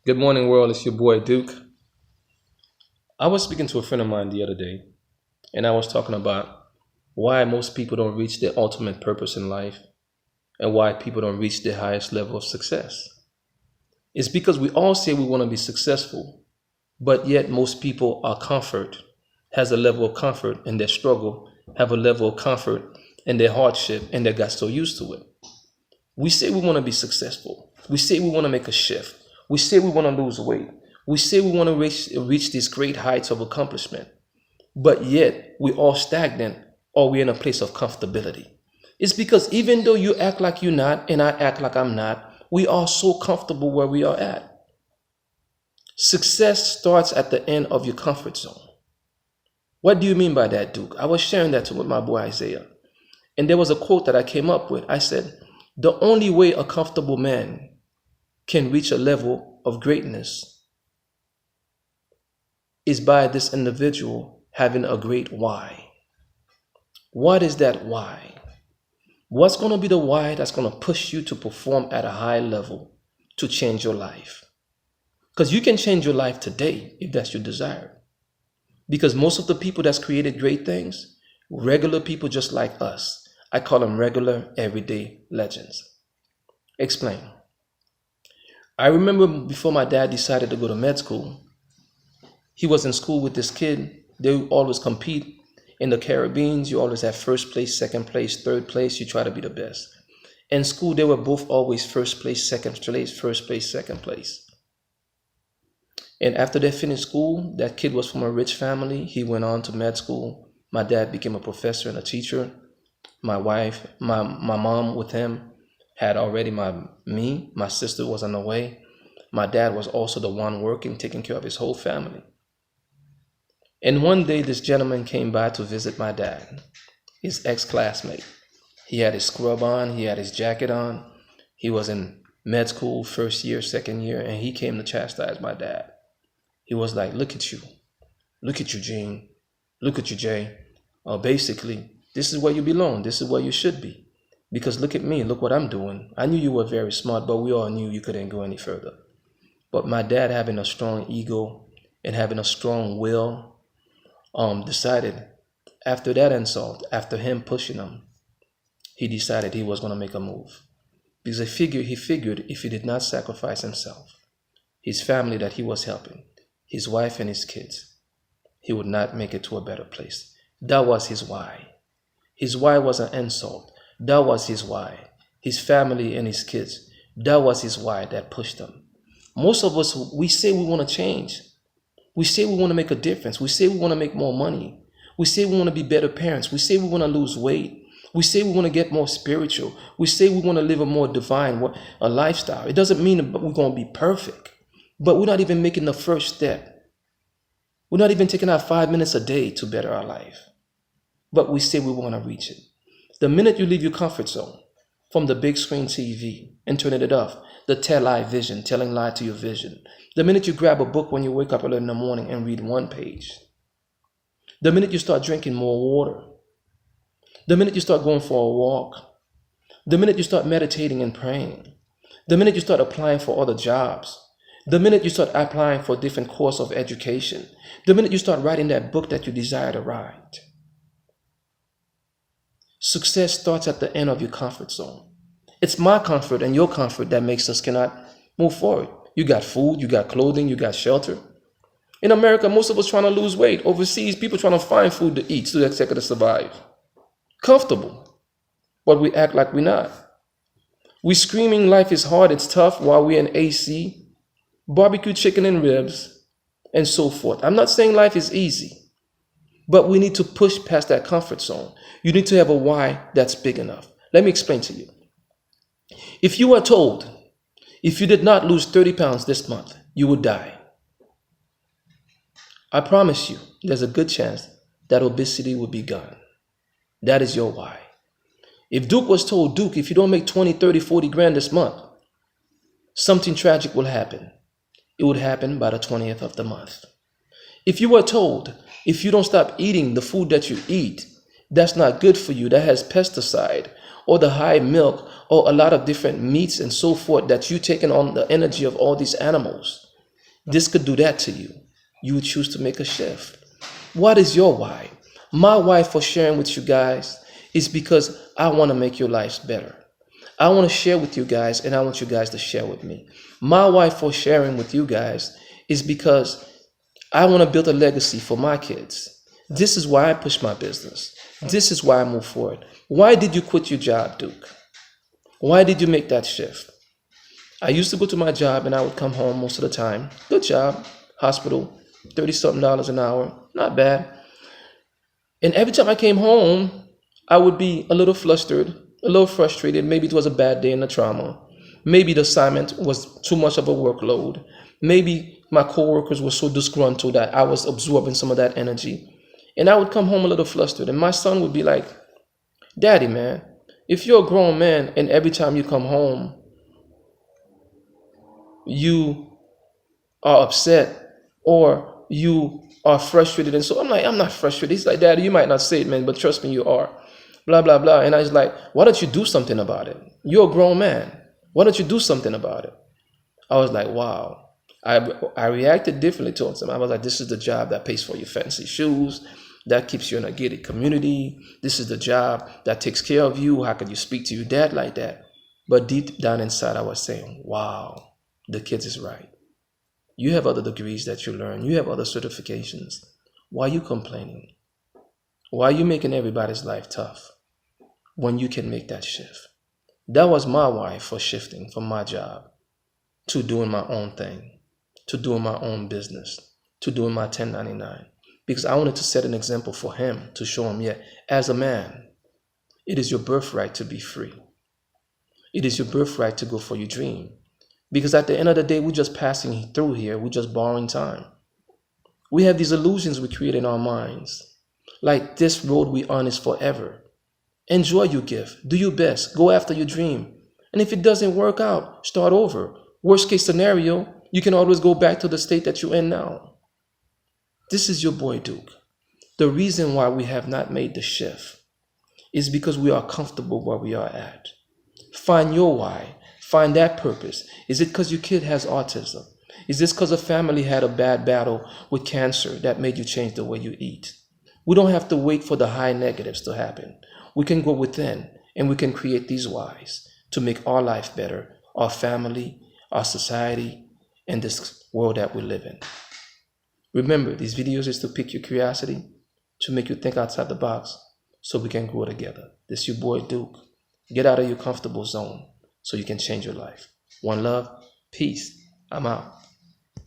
Good morning, world. It's your boy Duke. I was speaking to a friend of mine the other day, and I was talking about why most people don't reach their ultimate purpose in life and why people don't reach their highest level of success. It's because we all say we want to be successful, but yet most people are comfort, has a level of comfort in their struggle, have a level of comfort in their hardship, and they got so used to it. We say we want to be successful. We say we want to make a shift. We say we want to lose weight. We say we want to reach these great heights of accomplishment, but yet we all stagnant or we're in a place of comfortability. It's because even though you act like you're not and I act like I'm not, we are so comfortable where we are at. Success starts at the end of your comfort zone. What do you mean by that, Duke? I was sharing that with my boy Isaiah. And there was a quote that I came up with. I said, the only way a comfortable man can reach a level of greatness is by this individual having a great why. What is that why? What's going to be the why that's going to push you to perform at a high level to change your life? Because you can change your life today if that's your desire. Because most of the people that's created great things, regular people just like us. I call them regular, everyday legends. Explain. I remember before my dad decided to go to med school, he was in school with this kid. They would always compete in the Caribbean. You always have first place, second place, third place. You try to be the best. In school, they were both always first place, second place, first place, second place. And after they finished school, that kid was from a rich family. He went on to med school. My dad became a professor and a teacher. My wife, my mom with him had already my sister was on the way. My dad was also the one working, taking care of his whole family. And one day this gentleman came by to visit my dad, his ex-classmate. He had his scrub on, he had his jacket on. He was in med school, first year, second year, and he came to chastise my dad. He was like, look at you, Gene, look at you, Jay. Basically, this is where you belong, this is where you should be. Because look at me, look what I'm doing. I knew you were very smart, but we all knew you couldn't go any further. But my dad, having a strong ego and having a strong will, decided after that insult, after him pushing him, he decided he was going to make a move. Because he figured if he did not sacrifice himself, his family that he was helping, his wife and his kids, he would not make it to a better place. That was his why. His why was an insult. That was his why. His family and his kids, that was his why that pushed him. Most of us, we say we want to change. We say we want to make a difference. We say we want to make more money. We say we want to be better parents. We say we want to lose weight. We say we want to get more spiritual. We say we want to live a more divine a lifestyle. It doesn't mean that we're going to be perfect, but we're not even making the first step. We're not even taking our 5 minutes a day to better our life, but we say we want to reach it. The minute you leave your comfort zone from the big screen TV and turning it off, the tell-lie vision, telling lie to your vision. The minute you grab a book when you wake up early in the morning and read one page. The minute you start drinking more water. The minute you start going for a walk. The minute you start meditating and praying. The minute you start applying for other jobs. The minute you start applying for different course of education. The minute you start writing that book that you desire to write. Success starts at the end of your comfort zone. It's my comfort and your comfort that makes us cannot move forward. You got food, you got clothing, you got shelter. In America, most of us trying to lose weight. Overseas, people trying to find food to eat so that they can survive. Comfortable, but we act like we're not. We screaming life is hard, it's tough while we're in AC, barbecue chicken and ribs, and so forth. I'm not saying life is easy, but we need to push past that comfort zone. You need to have a why that's big enough. Let me explain to you. If you were told, if you did not lose 30 pounds this month, you would die. I promise you, there's a good chance that obesity will be gone. That is your why. If Duke was told, Duke, if you don't make 20, 30, 40 grand this month, something tragic will happen. It would happen by the 20th of the month. If you were told, if you don't stop eating the food that you eat, that's not good for you, that has pesticide, or the high milk, or a lot of different meats and so forth that you taking on the energy of all these animals, this could do that to you. You would choose to make a shift. What is your why? My why for sharing with you guys is because I want to make your lives better. I want to share with you guys, and I want you guys to share with me. My why for sharing with you guys is because I want to build a legacy for my kids. This is why I push my business. This is why I move forward. Why did you quit your job, Duke? Why did you make that shift? I used to go to my job and I would come home most of the time. Good job, hospital, $30-something an hour, not bad. And every time I came home, I would be a little flustered, a little frustrated. Maybe it was a bad day in the trauma. Maybe the assignment was too much of a workload. Maybe my coworkers were so disgruntled that I was absorbing some of that energy. And I would come home a little flustered. And my son would be like, Daddy, man, if you're a grown man and every time you come home, you are upset or you are frustrated. And so I'm like, I'm not frustrated. He's like, Daddy, you might not say it, man, but trust me, you are. Blah, blah, blah. And I was like, why don't you do something about it? You're a grown man. Why don't you do something about it? I was like, wow. I reacted differently towards him. I was like, this is the job that pays for your fancy shoes, that keeps you in a gated community. This is the job that takes care of you. How can you speak to your dad like that? But deep down inside, I was saying, wow, the kid is right. You have other degrees that you learn. You have other certifications. Why are you complaining? Why are you making everybody's life tough when you can make that shift? That was my why for shifting from my job to doing my own thing, to doing my own business, to doing my 1099. Because I wanted to set an example for him, to show him, yeah, as a man, it is your birthright to be free. It is your birthright to go for your dream. Because at the end of the day, we're just passing through here. We're just borrowing time. We have these illusions we create in our minds. Like this road we on is forever. Enjoy your gift. Do your best. Go after your dream. And if it doesn't work out, start over. Worst case scenario, you can always go back to the state that you're in now. This is your boy Duke. The reason why we have not made the shift is because we are comfortable where we are at. Find your why. Find that purpose. Is it because your kid has autism? Is this because a family had a bad battle with cancer that made you change the way you eat? We don't have to wait for the high negatives to happen. We can go within and we can create these whys to make our life better, our family, our society, and this world that we live in. Remember, these videos is to pique your curiosity, to make you think outside the box, so we can grow together. This is your boy Duke. Get out of your comfortable zone so you can change your life. One love, peace. I'm out.